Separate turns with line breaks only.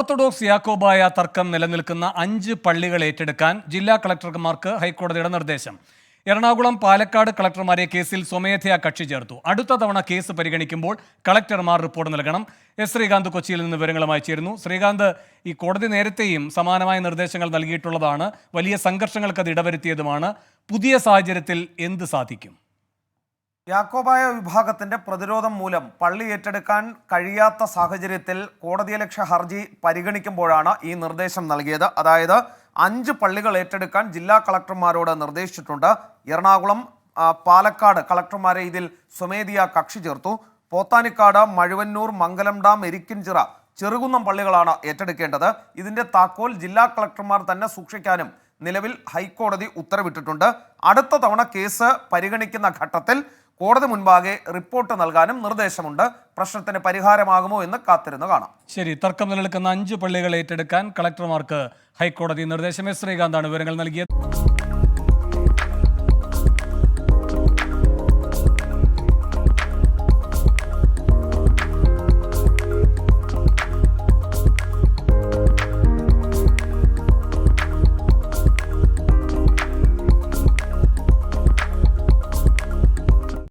Orthodox Yakobaya തർക്കം നിലനിൽക്കുന്ന 5 പള്ളികൾ ഏറ്റെടുക്കാൻ ജില്ലാ കളക്ടർമാർക്ക് ഹൈക്കോടതിയുടെ നിർദ്ദേശം. എറണാകുളം, പാലക്കാട് കളക്ടർമാരെ കേസിൽ സ്വമേധയാ കക്ഷി ചേർത്തു. അടുത്ത തവണ കേസ് പരിഗണിക്കുമ്പോൾ കളക്ടർമാർ റിപ്പോർട്ട് നൽകണം. എസ് ശ്രീകാന്ത് കൊച്ചിയിൽ നിന്ന് വിവരങ്ങളുമായി ചേരുന്നു. ശ്രീകാന്ത്, ഈ കോടതി നേരത്തെയും സമാനമായ നിർദ്ദേശങ്ങൾ നൽകിയിട്ടുള്ളതാണ്. വലിയ സംഘർഷങ്ങൾക്ക് അത് ഇടവരുത്തിയതുമാണ്. പുതിയ സാഹചര്യത്തിൽ എന്ത് സാധിക്കും?
യാക്കോബായ വിഭാഗത്തിന്റെ പ്രതിരോധം മൂലം പള്ളി ഏറ്റെടുക്കാൻ കഴിയാത്ത സാഹചര്യത്തിൽ കോടതിയലക്ഷ്യ ഹർജി പരിഗണിക്കുമ്പോഴാണ് ഈ നിർദ്ദേശം നൽകിയത്. അതായത് 5 പള്ളികൾ ഏറ്റെടുക്കാൻ ജില്ലാ കളക്ടർമാരോട് നിർദ്ദേശിച്ചിട്ടുണ്ട്. എറണാകുളം, പാലക്കാട് കളക്ടർമാരെ ഇതിൽ സ്വമേധയാ കക്ഷി ചേർത്തു. പോത്താനിക്കാട്, മഴുവന്നൂർ, മംഗലം ഡാം, എരിക്കിൻചിറ, ചെറുകുന്നം പള്ളികളാണ് ഏറ്റെടുക്കേണ്ടത്. ഇതിന്റെ താക്കോൽ ജില്ലാ കളക്ടർമാർ തന്നെ സൂക്ഷിക്കാനും നിലവിൽ ഹൈക്കോടതി ഉത്തരവിട്ടിട്ടുണ്ട്. അടുത്ത തവണ കേസ് പരിഗണിക്കുന്ന ഘട്ടത്തിൽ കോടതി മുൻപാകെ റിപ്പോർട്ട് നൽകാനും നിർദ്ദേശമുണ്ട്. പ്രശ്നത്തിന് പരിഹാരമാകുമോ എന്ന് കാത്തിരുന്ന് കാണാം.
ശരി, തർക്കം നിലനിൽക്കുന്ന 5 പള്ളികൾ ഏറ്റെടുക്കാൻ കളക്ടർമാർക്ക് ഹൈക്കോടതി നിർദ്ദേശം. എസ് ശ്രീകാന്താണ് വിവരങ്ങൾ നൽകിയത്.